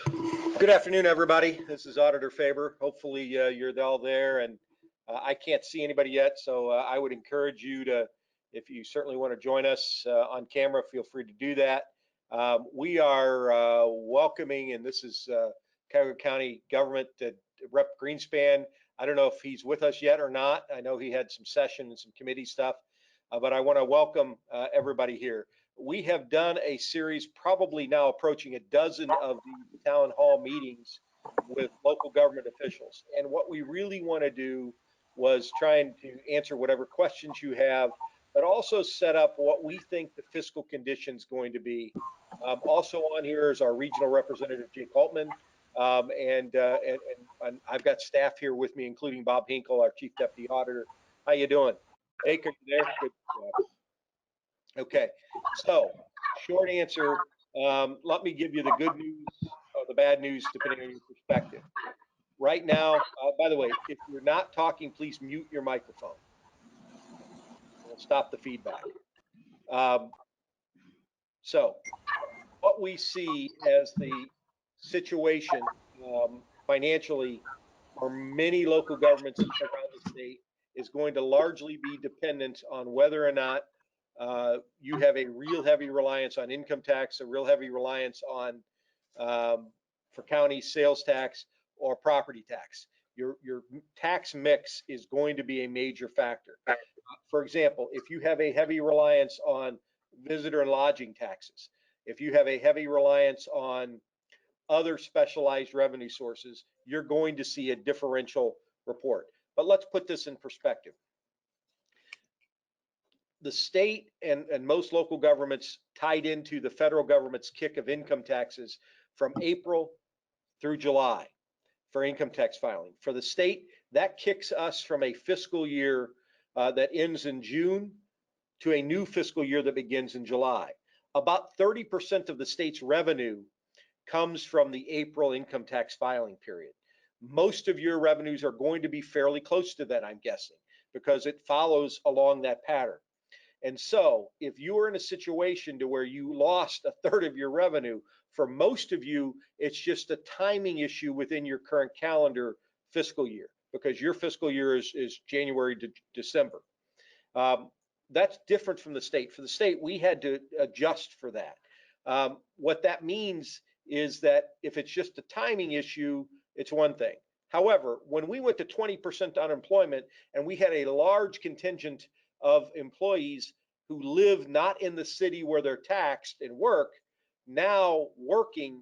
Good afternoon, everybody. This is Auditor Faber. Hopefully, you're all there, and I can't see anybody yet, so I would encourage you to, if you certainly want to join us on camera, feel free to do that. We are welcoming, and this is Cuyahoga County Government Rep. Greenspan. I don't know if he's with us yet or not. I know he had some session and some committee stuff, but I want to welcome everybody here. We have done a series, probably now approaching a dozen of the town hall meetings with local government officials. And what we really want to do was trying to answer whatever questions you have, but also set up what we think the fiscal condition is going to be. Also on here is our regional representative, Jake Altman. And I've got staff here with me, including Bob Hinkle, our chief deputy auditor. How you doing? Jake, are you there? Good. Okay, so short answer, let me give you the good news or the bad news, depending on your perspective. Right now, by the way, if you're not talking, please mute your microphone. We'll stop the feedback. So what we see as the situation financially for many local governments around the state is going to largely be dependent on whether or not you have a real heavy reliance on income tax, a real heavy reliance on, for counties, sales tax or property tax. Your tax mix is going to be a major factor. For example, if you have a heavy reliance on visitor and lodging taxes, if you have a heavy reliance on other specialized revenue sources, you're going to see a differential report. But let's put this in perspective. The state and most local governments tied into the federal government's kick of income taxes from April through July for income tax filing. For the state, that kicks us from a fiscal year that ends in June to a new fiscal year that begins in July. About 30% of the state's revenue comes from the April income tax filing period. Most of your revenues are going to be fairly close to that, I'm guessing, because it follows along that pattern. And so if you are in a situation to where you lost a third of your revenue, for most of you, it's just a timing issue within your current calendar fiscal year, because your fiscal year is January to December. That's different from the state. For the state, we had to adjust for that. What that means is that if it's just a timing issue, it's one thing. However, when we went to 20% unemployment and we had a large contingent of employees who live not in the city where they're taxed and work, now working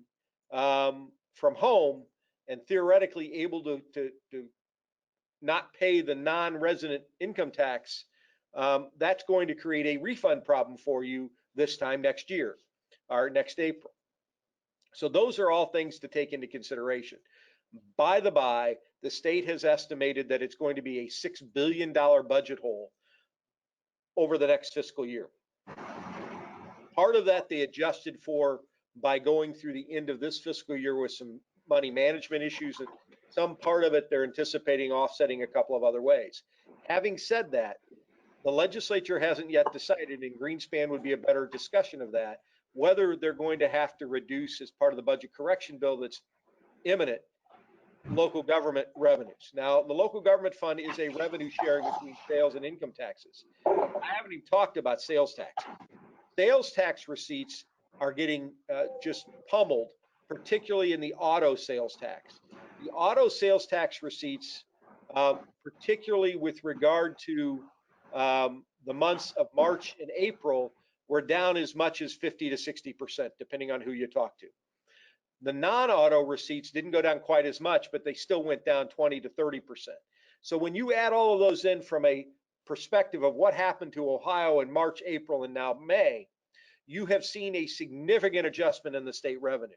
from home and theoretically able to not pay the non-resident income tax, that's going to create a refund problem for you this time next year or next April. So those are all things to take into consideration. By the by, the state has estimated that it's going to be a $6 billion budget hole over the next fiscal year. Part of that they adjusted for by going through the end of this fiscal year with some money management issues, and some part of it they're anticipating offsetting a couple of other ways. Having said that, the legislature hasn't yet decided, and Greenspan would be a better discussion of that, whether they're going to have to reduce, as part of the budget correction bill that's imminent, local government revenues. Now, the local government fund is a revenue sharing between sales and income taxes. I haven't even talked about sales tax. Sales tax receipts are getting just pummeled, particularly in the auto sales tax. The auto sales tax receipts, particularly with regard to the months of March and April, were down as much as 50 to 60%, depending on who you talk to. The non-auto receipts didn't go down quite as much, but they still went down 20 to 30%. So when you add all of those in from a perspective of what happened to Ohio in March, April, and now May, you have seen a significant adjustment in the state revenue.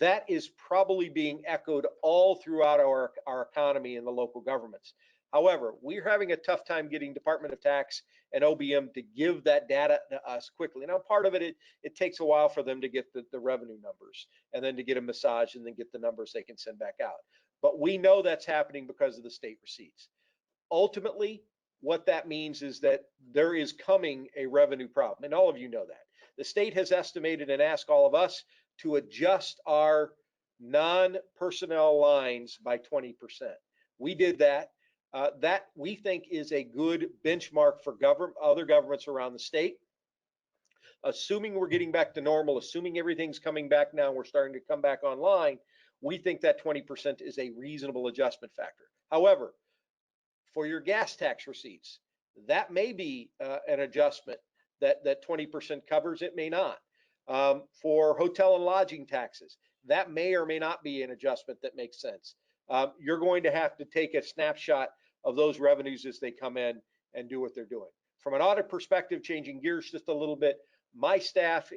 That is probably being echoed all throughout our economy and the local governments. However, we're having a tough time getting Department of Tax and OBM to give that data to us quickly. Now, part of it takes a while for them to get the revenue numbers and then to get a massage and then get the numbers they can send back out. But we know that's happening because of the state receipts. Ultimately, what that means is that there is coming a revenue problem, and all of you know that. The state has estimated and asked all of us to adjust our non-personnel lines by 20%. We did that. That we think is a good benchmark for other governments around the state. Assuming we're getting back to normal, assuming everything's coming back now, we're starting to come back online, we think that 20% is a reasonable adjustment factor. However, for your gas tax receipts, that may be an adjustment that 20% covers, it may not. For hotel and lodging taxes, that may or may not be an adjustment that makes sense. You're going to have to take a snapshot of those revenues as they come in and do what they're doing. From an audit perspective, changing gears just a little bit, my staff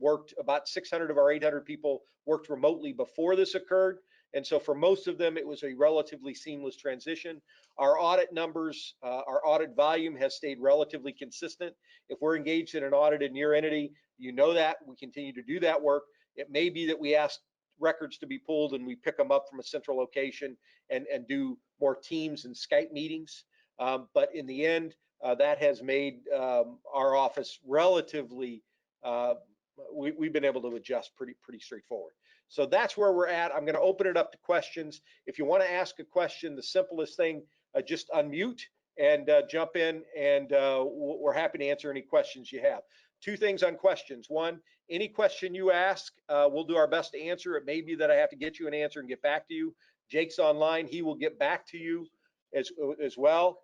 worked, about 600 of our 800 people worked remotely before this occurred. And so for most of them, it was a relatively seamless transition. Our audit numbers, our audit volume has stayed relatively consistent. If we're engaged in an audit in your entity, you know that. We continue to do that work. It may be that we ask records to be pulled and we pick them up from a central location and do more Teams and Skype meetings. But in the end, that has made our office relatively, we've been able to adjust pretty straightforward. So that's where we're at. I'm going to open it up to questions. If you want to ask a question, the simplest thing, just unmute and jump in, and we're happy to answer any questions you have. Two things on questions. One, any question you ask, we'll do our best to answer. It may be that I have to get you an answer and get back to you. Jake's online. He will get back to you as well.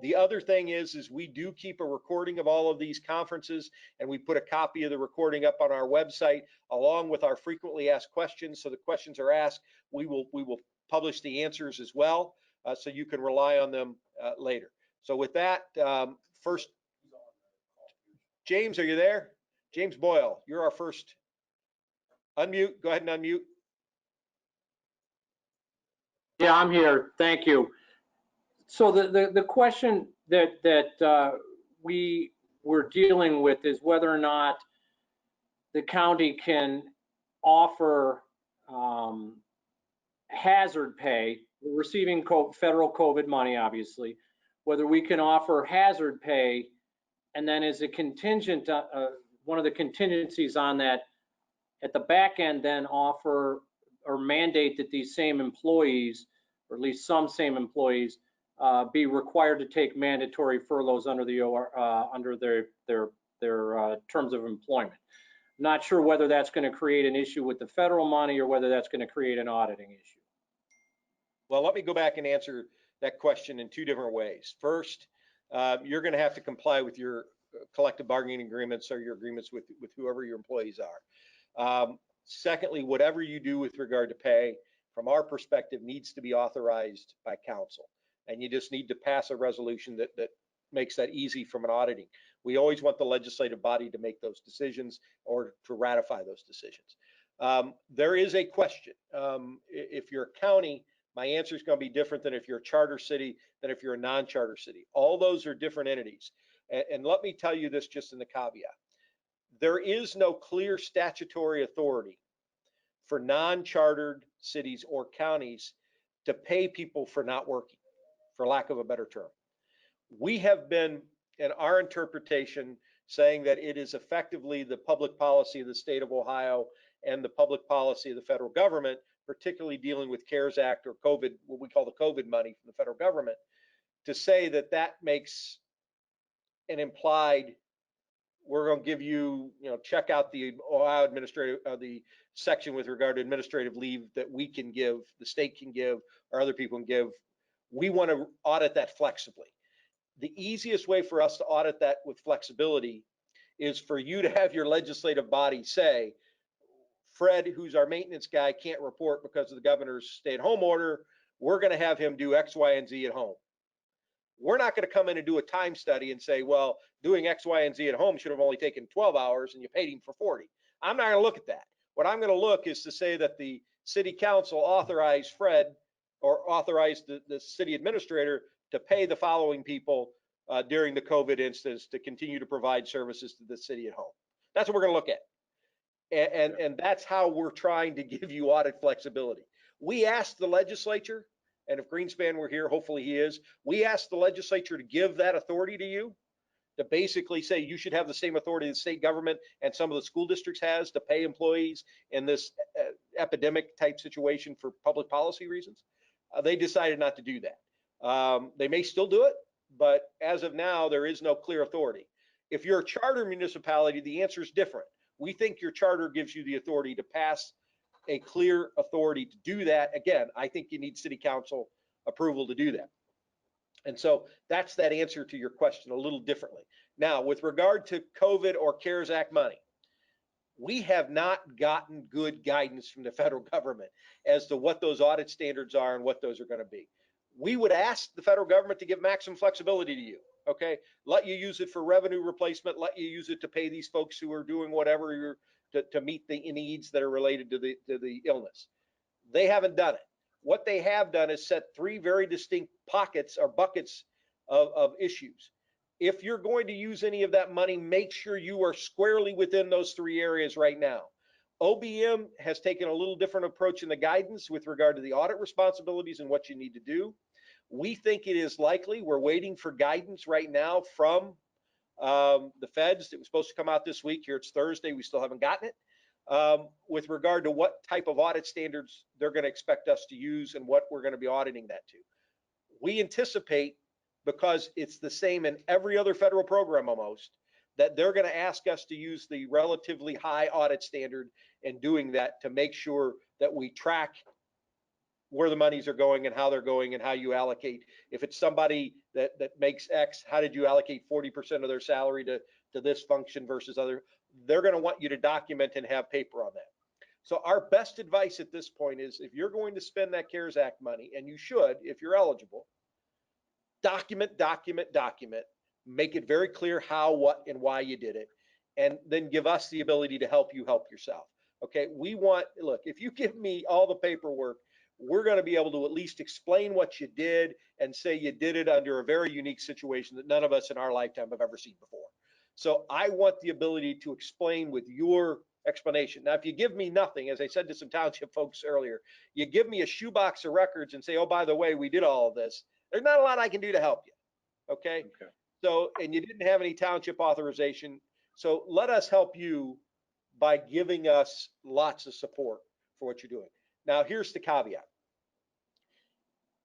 The other thing is we do keep a recording of all of these conferences, and we put a copy of the recording up on our website along with our frequently asked questions. So the questions are asked, we will publish the answers as well, so you can rely on them later. So with that, first, James, are you there? James Boyle, you're our first. Unmute. Go ahead and unmute. Yeah, I'm here. Thank you. So the question that we were dealing with is whether or not the county can offer hazard pay. We're receiving federal COVID money, obviously. Whether we can offer hazard pay, and then as a contingent, one of the contingencies on that, at the back end, then offer or mandate that these same employees, or at least some same employees, be required to take mandatory furloughs under the under their terms of employment. Not sure whether that's going to create an issue with the federal money or whether that's going to create an auditing issue. Well, let me go back and answer that question in two different ways. First, you're going to have to comply with your collective bargaining agreements or your agreements with whoever your employees are. Secondly, whatever you do with regard to pay, from our perspective, needs to be authorized by council. And you just need to pass a resolution that makes that easy from an auditing. We always want the legislative body to make those decisions or to ratify those decisions. There is a question. If you're a county, my answer is going to be different than if you're a charter city, than if you're a non-charter city. All those are different entities. And let me tell you this just in the caveat. There is no clear statutory authority for non-chartered cities or counties to pay people for not working, for lack of a better term. We have been, in our interpretation, saying that it is effectively the public policy of the state of Ohio and the public policy of the federal government, particularly dealing with CARES Act or COVID, what we call the COVID money from the federal government, to say that that makes an implied, we're going to give you, check out the Ohio administrative, the section with regard to administrative leave that we can give, the state can give, or other people can give. We want to audit that flexibly. The easiest way for us to audit that with flexibility is for you to have your legislative body say, Fred, who's our maintenance guy, can't report because of the governor's stay-at-home order. We're going to have him do X, Y, and Z at home. We're not going to come in and do a time study and say, well, doing X, Y, and Z at home should have only taken 12 hours and you paid him for 40. I'm not going to look at that. What I'm going to look is to say that the city council authorized Fred or authorized the city administrator to pay the following people during the COVID instance to continue to provide services to the city at home. That's what we're going to look at. And that's how we're trying to give you audit flexibility. We asked the legislature, and if Greenspan were here, hopefully he is, we asked the legislature to give that authority to you. to basically say you should have the same authority the state government and some of the school districts has to pay employees in this epidemic type situation for public policy reasons. They decided not to do that. They may still do it, but as of now, there is no clear authority. If you're a charter municipality, the answer is different. We think your charter gives you the authority to pass a clear authority to do that. Again, I think you need city council approval to do that. And so that's that answer to your question a little differently. Now, with regard to COVID or CARES Act money, we have not gotten good guidance from the federal government as to what those audit standards are and what those are going to be. We would ask the federal government to give maximum flexibility to you. Okay, let you use it for revenue replacement, let you use it to pay these folks who are doing whatever you're to meet the needs that are related to the illness. They haven't done it. What they have done is set three very distinct pockets or buckets of issues. If you're going to use any of that money, make sure you are squarely within those three areas right now. OBM has taken a little different approach in the guidance with regard to the audit responsibilities and what you need to do. We think it is likely, we're waiting for guidance right now from the feds. It was supposed to come out this week. Here it's Thursday, we still haven't gotten it. With regard to what type of audit standards they're going to expect us to use and what we're going to be auditing that to. We anticipate, because it's the same in every other federal program almost, that they're going to ask us to use the relatively high audit standard in doing that to make sure that we track where the monies are going and how they're going and how you allocate. If it's somebody that makes X, how did you allocate 40% of their salary to this function versus other? They're going to want you to document and have paper on that. So our best advice at this point is, if you're going to spend that CARES Act money, and you should if you're eligible, document, make it very clear how, what, and why you did it, and then give us the ability to help you help yourself. Okay, we want, look, if you give me all the paperwork, we're going to be able to at least explain what you did and say you did it under a very unique situation that none of us in our lifetime have ever seen before. So I want the ability to explain with your explanation. Now, if you give me nothing, as I said to some township folks earlier, you give me a shoebox of records and say, oh, by the way, we did all of this, there's not a lot I can do to help you. Okay. So, and you didn't have any township authorization. So let us help you by giving us lots of support for what you're doing. Now, here's the caveat.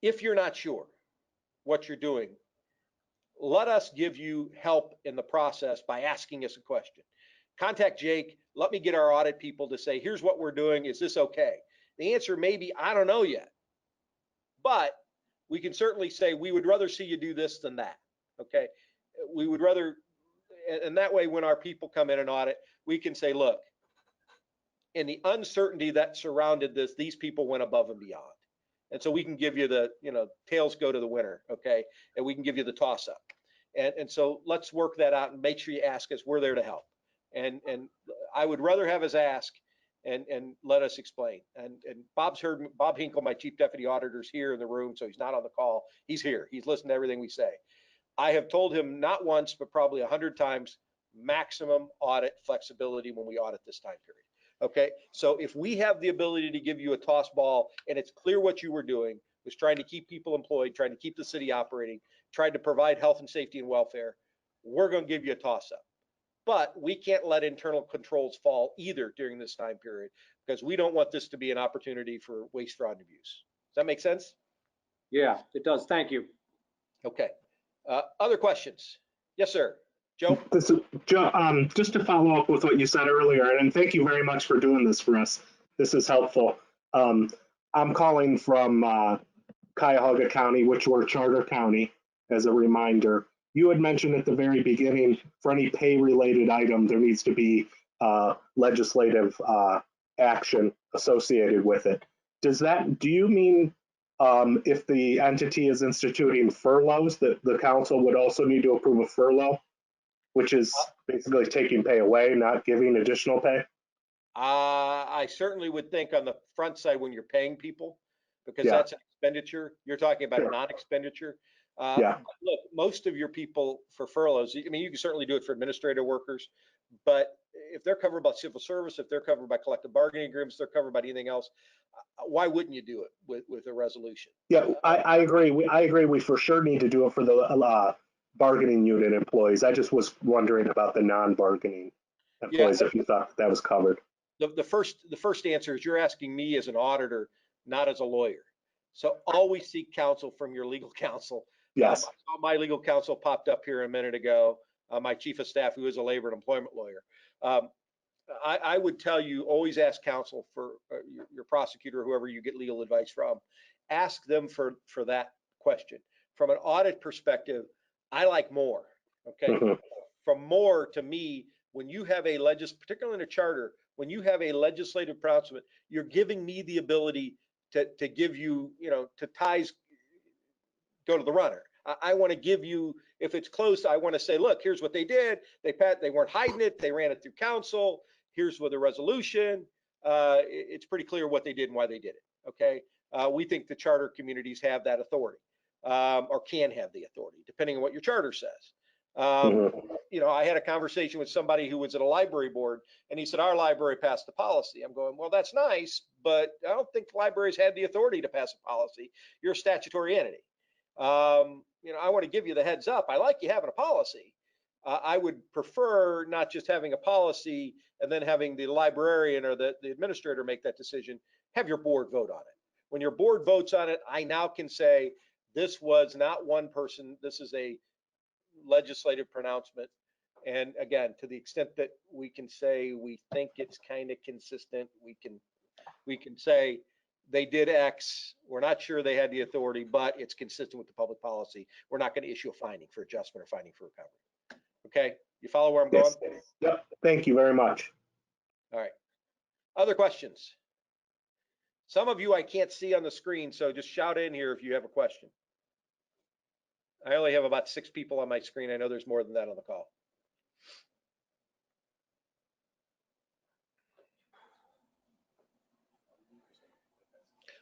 If you're not sure what you're doing, let us give you help in the process by asking us a question. Contact Jake. Let me get our audit people to say, here's what we're doing. Is this okay? The answer may be, I don't know yet. But we can certainly say, we would rather see you do this than that. Okay. We would rather, and that way when our people come in and audit, we can say, look, in the uncertainty that surrounded this, these people went above and beyond. And so we can give you the, tails go to the winner, okay? And we can give you the toss up. And so let's work that out and make sure you ask us. We're there to help. And I would rather have us ask and let us explain. And Bob Hinkle, my chief deputy auditor, is here in the room, so he's not on the call. He's here. He's listened to everything we say. I have told him not once, but probably 100 times, maximum audit flexibility when we audit this time period. Okay, so if we have the ability to give you a toss ball and it's clear what you were doing was trying to keep people employed, trying to keep the city operating, trying to provide health and safety and welfare, we're going to give you a toss up. But we can't let internal controls fall either during this time period, because we don't want this to be an opportunity for waste, fraud, and abuse. Does that make sense? Yeah, it does. Thank you. Okay. Other questions? Yes, sir. Joe? This is Joe. Just to follow up with what you said earlier, and thank you very much for doing this for us. This is helpful. I'm calling from Cuyahoga County, which we're Charter County, as a reminder. You had mentioned at the very beginning, for any pay-related item, there needs to be legislative action associated with it. Do you mean if the entity is instituting furloughs, that the council would also need to approve a furlough, which is basically taking pay away, not giving additional pay? I certainly would think on the front side when you're paying people, because that's an expenditure. You're talking about a non-expenditure. Look, most of your people for furloughs, I mean, you can certainly do it for administrative workers, but if they're covered by civil service, if they're covered by collective bargaining agreements, they're covered by anything else, why wouldn't you do it with a resolution? Yeah, I agree. I agree. We for sure need to do it for bargaining unit employees. I just was wondering about the non-bargaining employees, if you thought that was covered. The first answer is you're asking me as an auditor, not as a lawyer. So always seek counsel from your legal counsel. Yes. I saw my legal counsel popped up here a minute ago, my chief of staff, who is a labor and employment lawyer. I would tell you, always ask counsel for your prosecutor, whoever you get legal advice from. Ask them for that question. From an audit perspective, I like more. Okay. Mm-hmm. From more, to me, when you have a particularly in a charter, when you have a legislative pronouncement, you're giving me the ability to give you, to ties go to the runner. I want to give you, if it's close, I want to say, look, here's what they did. They weren't hiding it. They ran it through council. Here's with the resolution. It's pretty clear what they did and why they did it. Okay. We think the charter communities have that authority, or can have the authority, depending on what your charter says. I had a conversation with somebody who was at a library board, and he said, our library passed a policy. I'm going, well, that's nice, but I don't think libraries had the authority to pass a policy. You're a statutory entity. I want to give you the heads up. I like you having a policy. I would prefer not just having a policy and then having the librarian or the administrator make that decision. Have your board vote on it. When your board votes on it, I now can say this was not one person. This is a legislative pronouncement. And again, to the extent that we can say we think it's kind of consistent, we can say they did X. We're not sure they had the authority, but it's consistent with the public policy. We're not going to issue a finding for adjustment or finding for recovery. Okay, you follow where I'm going? Yep. Thank you very much. All right. Other questions? Some of you I can't see on the screen, so just shout in here if you have a question. I only have about 6 people on my screen. I know there's more than that on the call.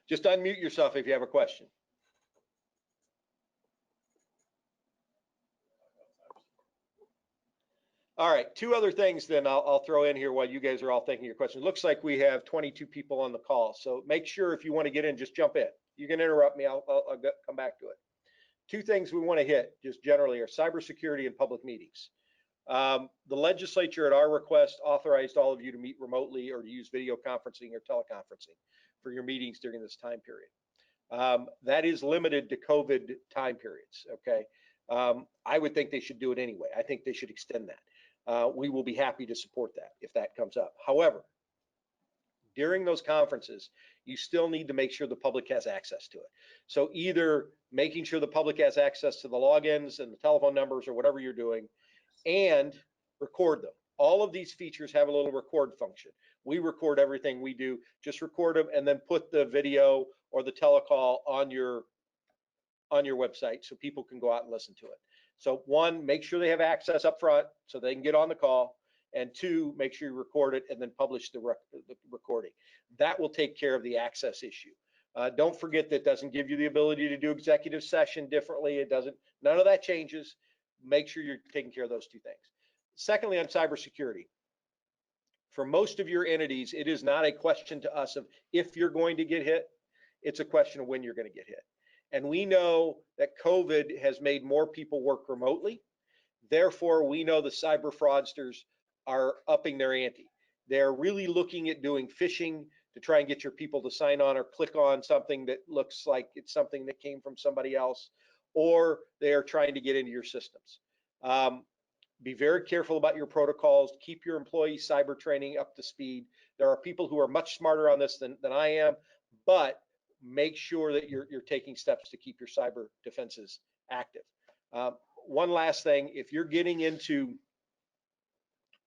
Just unmute yourself if you have a question. All right, 2 other things then I'll throw in here while you guys are all thinking your questions. Looks like we have 22 people on the call, so make sure if you want to get in, just jump in. You can interrupt me, I'll come back to it. 2 things we want to hit just generally are cybersecurity and public meetings. The legislature at our request authorized all of you to meet remotely or to use video conferencing or teleconferencing for your meetings during this time period. That is limited to COVID time periods, okay? I would think they should do it anyway. I think they should extend that. We will be happy to support that if that comes up. However, during those conferences, you still need to make sure the public has access to it. So either making sure the public has access to the logins and the telephone numbers or whatever you're doing, and record them. All of these features have a little record function. We record everything we do. Just record them and then put the video or the telecall on your website so people can go out and listen to it. So 1, make sure they have access up front so they can get on the call, and 2, make sure you record it and then publish the recording. That will take care of the access issue. Don't forget that doesn't give you the ability to do executive session differently. It doesn't, none of that changes. Make sure you're taking care of those 2 things. Secondly, on cybersecurity, for most of your entities, it is not a question to us of if you're going to get hit, it's a question of when you're going to get hit. And we know that COVID has made more people work remotely. Therefore, we know the cyber fraudsters are upping their ante. They're really looking at doing phishing to try and get your people to sign on or click on something that looks like it's something that came from somebody else, or they are trying to get into your systems. Be very careful about your protocols. Keep your employee cyber training up to speed. There are people who are much smarter on this than I am, but make sure that you're taking steps to keep your cyber defenses active. One last thing, if you're getting into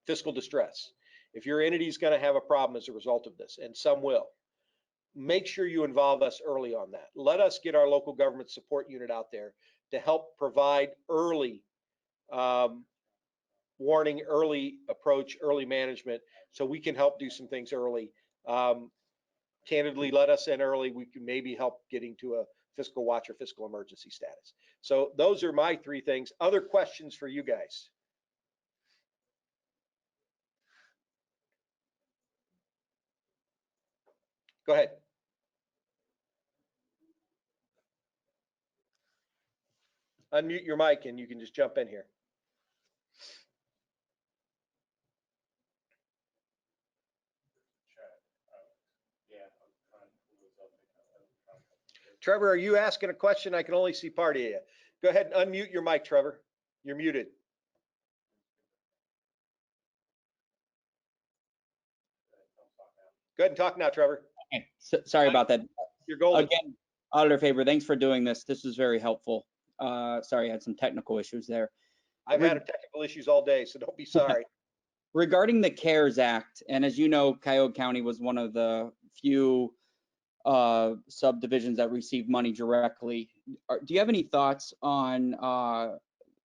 fiscal distress, if your entity is going to have a problem as a result of this, and some will, make sure you involve us early on that. Let us get our local government support unit out there to help provide early warning, early approach, early management, so we can help do some things early. Candidly, let us in early. We can maybe help getting to a fiscal watch or fiscal emergency status. So those are my 3 things. Other questions for you guys? Go ahead. unmute your mic and you can just jump in here. Trevor, are you asking a question? I can only see part of you. Go ahead and unmute your mic, Trevor. You're muted. Go ahead and talk now, Trevor. Okay, sorry about that. You're golden. Again, Auditor Faber, thanks for doing this. This was very helpful. Sorry, I had some technical issues there. I've had technical issues all day, so don't be sorry. Regarding the CARES Act, and as you know, Cuyahoga County was one of the few subdivisions that received money directly. Do you have any thoughts on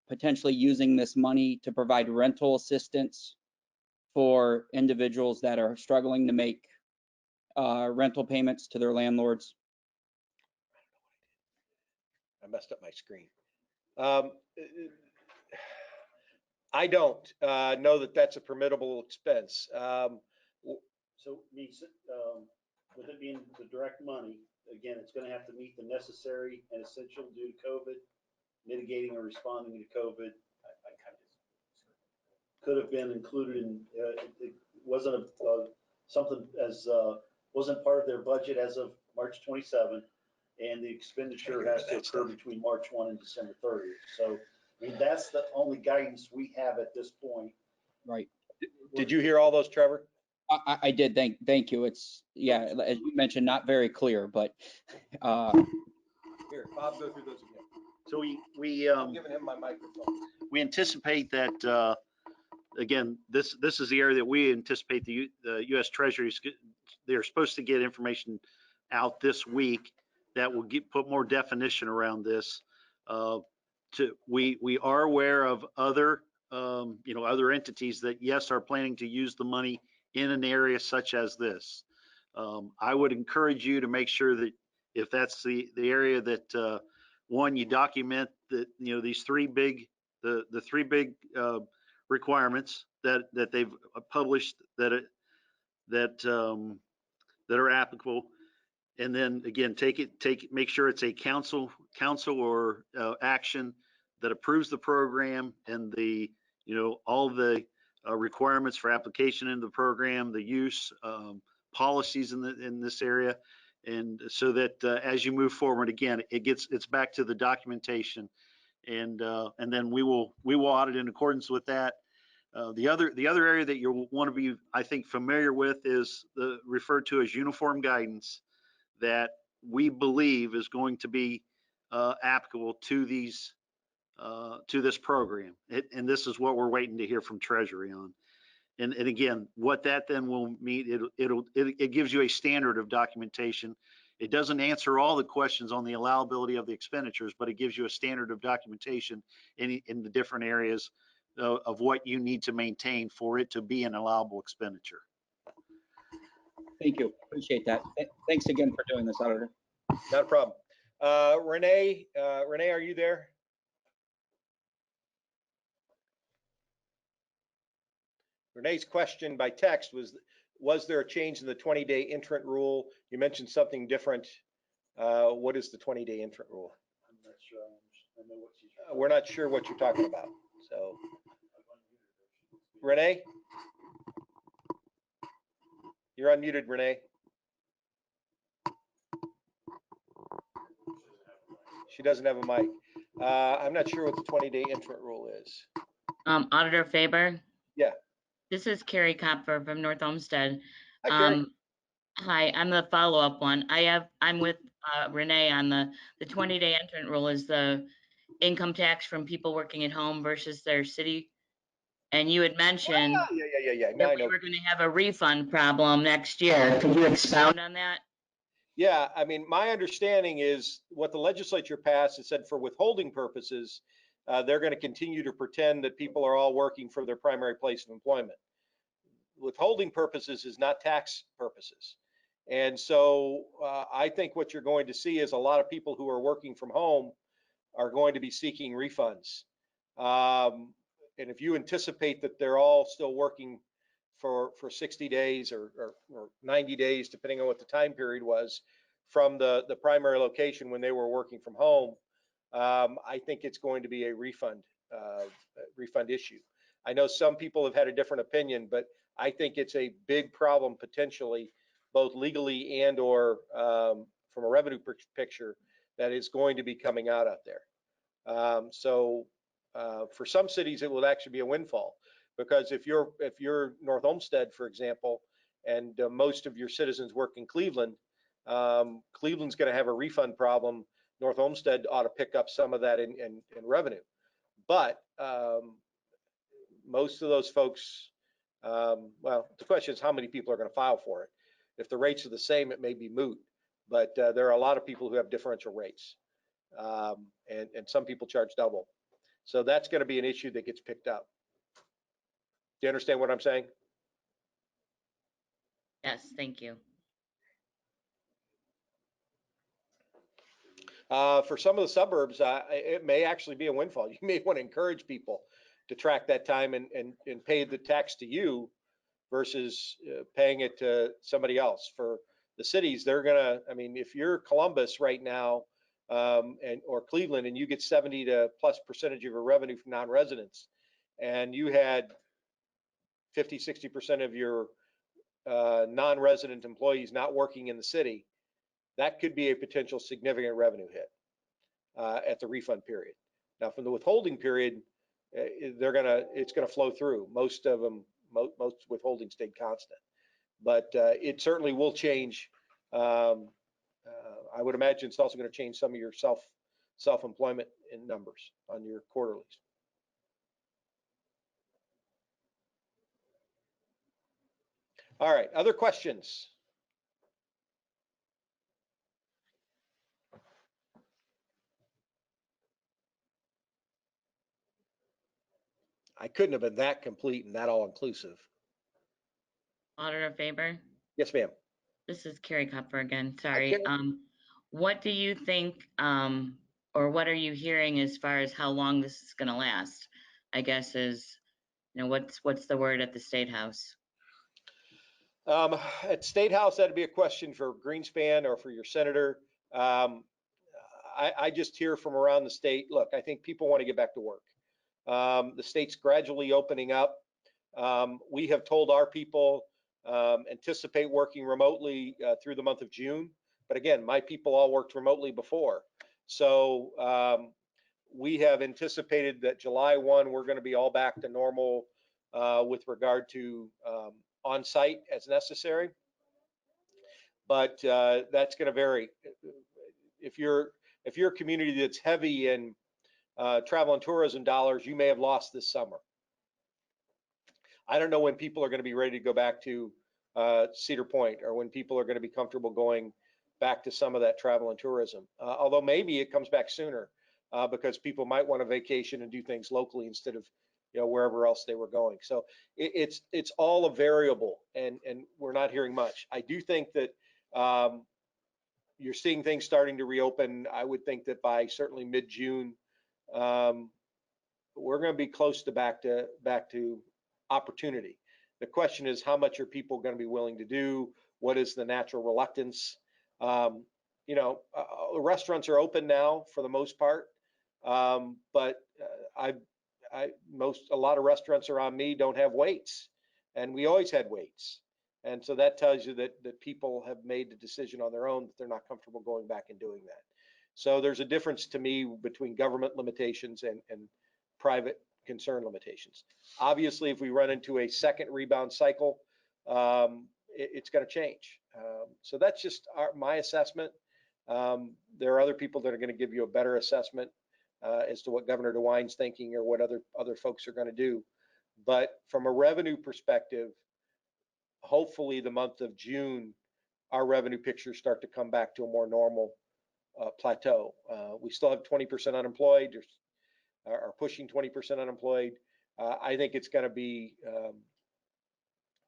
potentially using this money to provide rental assistance for individuals that are struggling to make rental payments to their landlords? I messed up my screen. I don't know that that's a permittable expense. So with it being the direct money, again, it's going to have to meet the necessary and essential due to COVID, mitigating or responding to COVID. Could have been included in, it wasn't something as, wasn't part of their budget as of March 27th, and the expenditure has to occur between March 1 and December 30th. So, I mean, that's the only guidance we have at this point. Right. Did you hear all those, Trevor? I did. Thank you. It's, yeah, as you mentioned, not very clear, but Here, Bob, go through those again. So I'm giving him my microphone. we anticipate that, again, this is the area that we anticipate the U.S. Treasury, they're supposed to get information out this week that will put more definition around this. We are aware of other, other entities that, yes, are planning to use the money in an area such as this. I would encourage you to make sure that if that's the area that, one, you document that, these three big, the three big requirements that they've published that are applicable. And then again, make sure it's a council or action that approves the program and all the requirements for application into the program, the use policies in this area. And so that as you move forward, again, it's back to the documentation, and then we will audit in accordance with that. The other area that you'll want to be, I think, familiar with is referred to as uniform guidance that we believe is going to be applicable to this program. And this is what we're waiting to hear from Treasury on. And again, what that then will mean, it gives you a standard of documentation. It doesn't answer all the questions on the allowability of the expenditures, but it gives you a standard of documentation in the different areas of what you need to maintain for it to be an allowable expenditure. thank you. Appreciate that. Thanks again for doing this, Auditor. Not a problem. Renee, are you there? Renee's question by text was there a change in the 20-day entrant rule? You mentioned something different. What is the 20-day entrant rule? I'm not sure I know what she's. We're not sure what you're talking about. So, Renee? You're unmuted, Renee. She doesn't have a mic. I'm not sure what the 20-day entrant rule is. Auditor Faber? Yeah. This is Carrie Kopfer from North Olmsted. Hi, Carrie. Hi, I'm the follow-up one. I'm with Renee on the 20-day entrant rule is the income tax from people working at home versus their city. And you had mentioned Yeah. Now that I we know. were going to have a refund problem next year. Could you expound on that? Yeah, I mean, my understanding is what the legislature passed, it said for withholding purposes, they're going to continue to pretend that people are all working for their primary place of employment. Withholding purposes is not tax purposes. And so I think what you're going to see is a lot of people who are working from home are going to be seeking refunds. And if you anticipate that they're all still working for 60 days or 90 days, depending on what the time period was, from the primary location when they were working from home, I think it's going to be a refund issue. I know some people have had a different opinion, but I think it's a big problem potentially, both legally and or from a revenue picture that is going to be coming out there. So for some cities, it will actually be a windfall, because if you're North Olmsted, for example, and most of your citizens work in Cleveland, Cleveland's going to have a refund problem. North Olmsted ought to pick up some of that in revenue, but most of those folks, well, the question is how many people are going to file for it. If the rates are the same, it may be moot, but there are a lot of people who have differential rates, and some people charge double. So that's going to be an issue that gets picked up. Do you understand what I'm saying? Yes, thank you. For some of the suburbs, it may actually be a windfall. You may want to encourage people to track that time and pay the tax to you versus paying it to somebody else. For the cities, they're gonna, I mean, if you're Columbus right now, or Cleveland, and you get 70 to plus percentage of your revenue from non-residents, and you had 50, 60% of your non-resident employees not working in the city, that could be a potential significant revenue hit at the refund period. Now, from the withholding period, it's gonna flow through. Most of them, most withholding stayed constant, but it certainly will change. I would imagine it's also going to change some of your self-employment in numbers on your quarterlies. All right, other questions? I couldn't have been that complete and that all-inclusive. Auditor Faber, Yes, ma'am. this is Carrie Kupfer again. Hi, Sorry. Carrie. What do you think, or what are you hearing as far as how long this is going to last? I guess is, what's the word at the State House? At State House, that'd be a question for Greenspan or for your senator. I just hear from around the state, look, I think people want to get back to work. The state's gradually opening up. We have told our people, anticipate working remotely through the month of June. But again, my people all worked remotely before. So we have anticipated that July 1, we're going to be all back to normal with regard to on-site as necessary. But that's going to vary. If you're a community that's heavy in travel and tourism dollars, you may have lost this summer. I don't know when people are going to be ready to go back to Cedar Point, or when people are going to be comfortable going back to some of that travel and tourism. Although maybe it comes back sooner because people might want to vacation and do things locally instead of wherever else they were going. So it's all a variable, and we're not hearing much. I do think that you're seeing things starting to reopen. I would think that by certainly mid-June, we're going to be close to back to opportunity. The question is, how much are people going to be willing to do? What is the natural reluctance? Restaurants are open now for the most part, but a lot of restaurants around me don't have waits, and we always had waits. And so that tells you that people have made the decision on their own that they're not comfortable going back and doing that. So there's a difference to me between government limitations and private concern limitations. Obviously, if we run into a second rebound cycle, it's going to change. So that's just my assessment. There are other people that are going to give you a better assessment as to what Governor DeWine's thinking or what other folks are going to do. But from a revenue perspective, hopefully the month of June, our revenue pictures start to come back to a more normal plateau. We still have 20% unemployed, are pushing 20% unemployed. I think it's going to be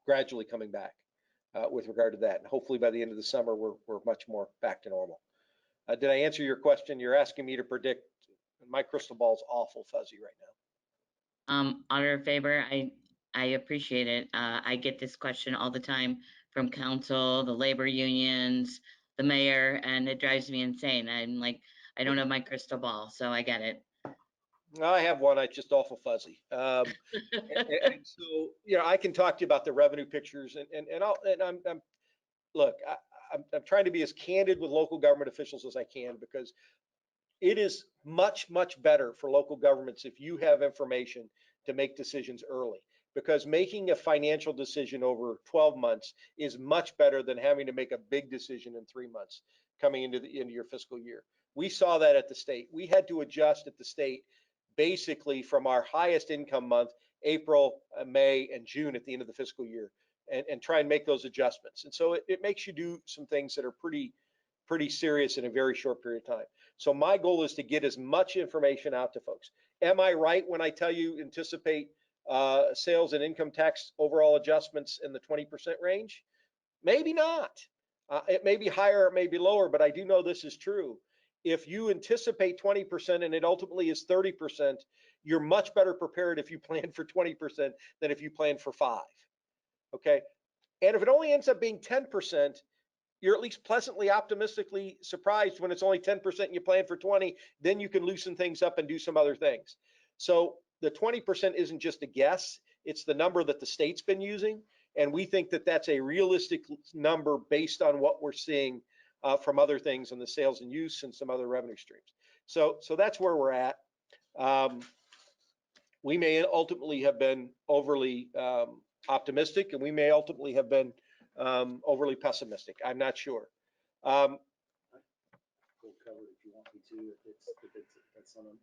gradually coming back with regard to that. And hopefully by the end of the summer, we're much more back to normal. Did I answer your question? You're asking me to predict. My crystal ball's awful fuzzy right now. Auditor Faber, I appreciate it. I get this question all the time from council, the labor unions, the mayor, and it drives me insane. I'm like, I don't have my crystal ball, so I get it. I have one. It's just awful fuzzy. And so, I can talk to you about the revenue pictures, and I'm look, I'm trying to be as candid with local government officials as I can, because it is much, much better for local governments if you have information to make decisions early, because making a financial decision over 12 months is much better than having to make a big decision in 3 months coming into the end of your fiscal year. We saw that at the state. We had to adjust at the state basically from our highest income month, April, May, and June at the end of the fiscal year, and try and make those adjustments. And so it makes you do some things that are pretty serious in a very short period of time. So my goal is to get as much information out to folks. Am I right when I tell you anticipate sales and income tax overall adjustments in the 20% range? Maybe not. It may be higher, it may be lower, but I do know this is true. If you anticipate 20% and it ultimately is 30%, you're much better prepared if you plan for 20% than if you plan for 5. Okay. And if it only ends up being 10%, you're at least pleasantly optimistically surprised when it's only 10% and you plan for 20, then you can loosen things up and do some other things. So the 20% isn't just a guess, it's the number that the state's been using. And we think that that's a realistic number based on what we're seeing from other things in the sales and use and some other revenue streams. So that's where we're at. We may ultimately have been overly optimistic, and we may ultimately have been overly pessimistic. I'm not sure. Full cover if you want me to, if that's something.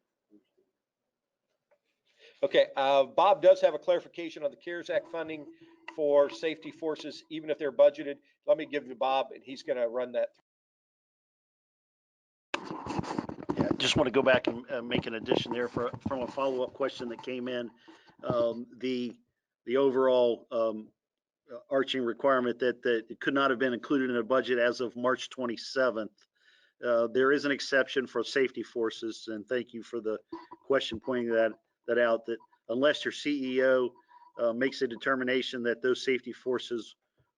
Okay, Bob does have a clarification on the CARES Act funding for safety forces, even if they're budgeted. Let me give you Bob, and he's going to run that. Yeah, just want to go back and make an addition there from a follow-up question that came in. The overall arching requirement that it could not have been included in a budget as of March 27th. There is an exception for safety forces, and thank you for the question pointing that out, that unless your CEO makes a determination that those safety forces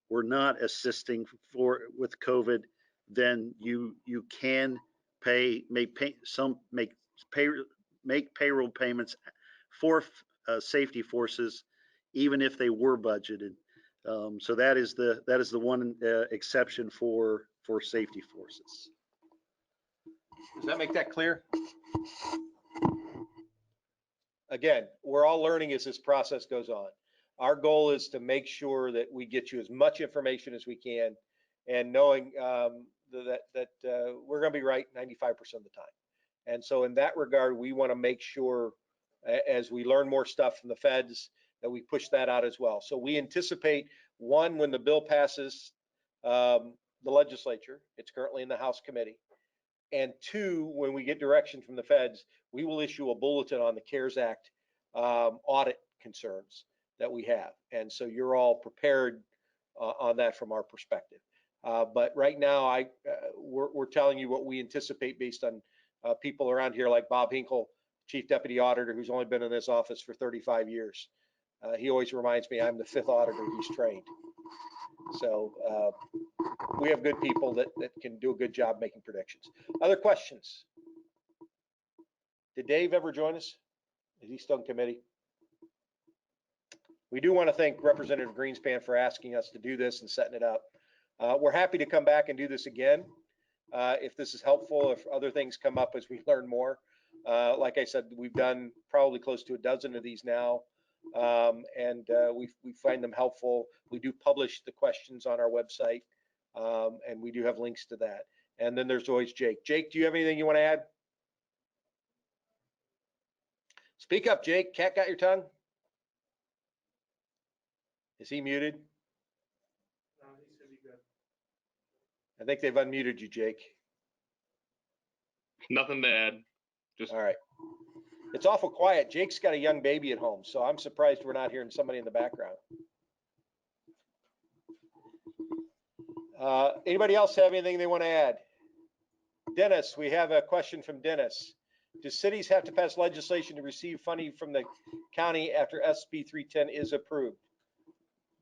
were not assisting with COVID, then you can make payroll payments for safety forces, even if they were budgeted. So that is the one exception for safety forces. Does that make that clear? Again, we're all learning as this process goes on. Our goal is to make sure that we get you as much information as we can, and knowing that we're going to be right 95% of the time. And so in that regard, we want to make sure as we learn more stuff from the feds that we push that out as well. So we anticipate, one, when the bill passes the legislature, it's currently in the House committee, and two, when we get direction from the feds, we will issue a bulletin on the CARES Act audit concerns that we have. And so you're all prepared on that from our perspective. But right now, we're telling you what we anticipate based on people around here like Bob Hinkle, Chief Deputy Auditor, who's only been in this office for 35 years. He always reminds me I'm the 5th auditor he's trained. So we have good people that can do a good job making predictions. Other questions? Did Dave ever join us? Is he still in committee? We do want to thank Representative Greenspan for asking us to do this and setting it up. We're happy to come back and do this again if this is helpful, if other things come up as we learn more. Like I said, we've done probably close to a dozen of these now, and we find them helpful. We do publish the questions on our website, and we do have links to that. And then there's always Jake. Jake, do you have anything you want to add? Speak up, Jake. Cat got your tongue? Is he muted? No, he should be good. I think they've unmuted you, Jake. Nothing to add. Just all right. It's awful quiet. Jake's got a young baby at home, so I'm surprised we're not hearing somebody in the background. Anybody else have anything they want to add? Dennis, we have a question from Dennis. Do cities have to pass legislation to receive funding from the county after SB 310 is approved?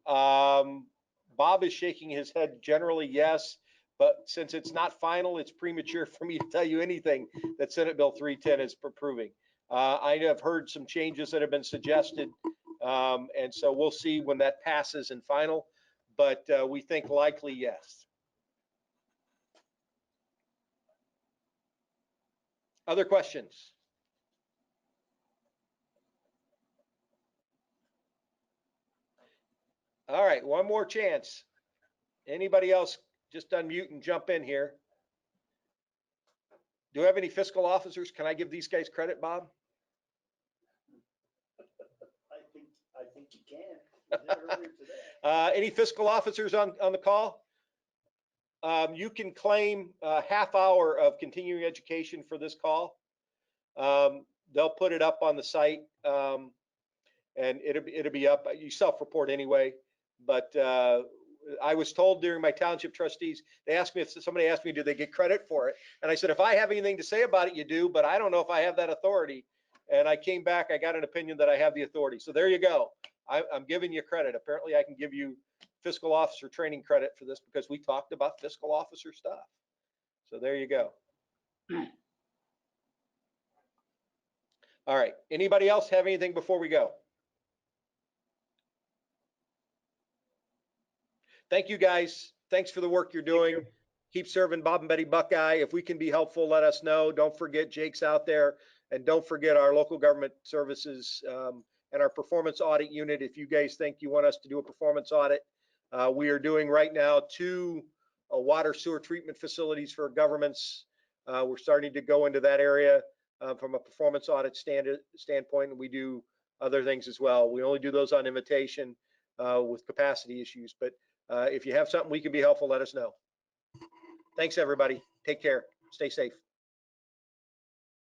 Bob is shaking his head. Generally, yes, But since it's not final, it's premature for me to tell you anything that Senate Bill 310 is approving. I have heard some changes that have been suggested, and so we'll see when that passes in final, but we think likely yes. Other questions? All right, one more chance. Anybody else, just unmute and jump in here. Do we have any fiscal officers? Can I give these guys credit, Bob? I think you can. Any fiscal officers on the call? You can claim a half hour of continuing education for this call. They'll put it up on the site, and it'll be up. You self-report anyway, but I was told during my township trustees, they asked me if somebody asked me, do they get credit for it? And I said, if I have anything to say about it, you do, but I don't know if I have that authority. And I came back, I got an opinion that I have the authority. So there you go. I'm giving you credit. Apparently I can give you fiscal officer training credit for this because we talked about fiscal officer stuff. So there you go. All right. Anybody else have anything before we go? Thank you guys. Thanks for the work you're doing. Keep serving Bob and Betty Buckeye. If we can be helpful, let us know. Don't forget Jake's out there, and don't forget our local government services and our performance audit unit. If you guys think you want us to do a performance audit, we are doing right now 2 water sewer treatment facilities for governments. We're starting to go into that area from a performance audit standpoint, and we do other things as well. We only do those on invitation with capacity issues, but if you have something we can be helpful, let us know. Thanks, everybody. Take care. Stay safe.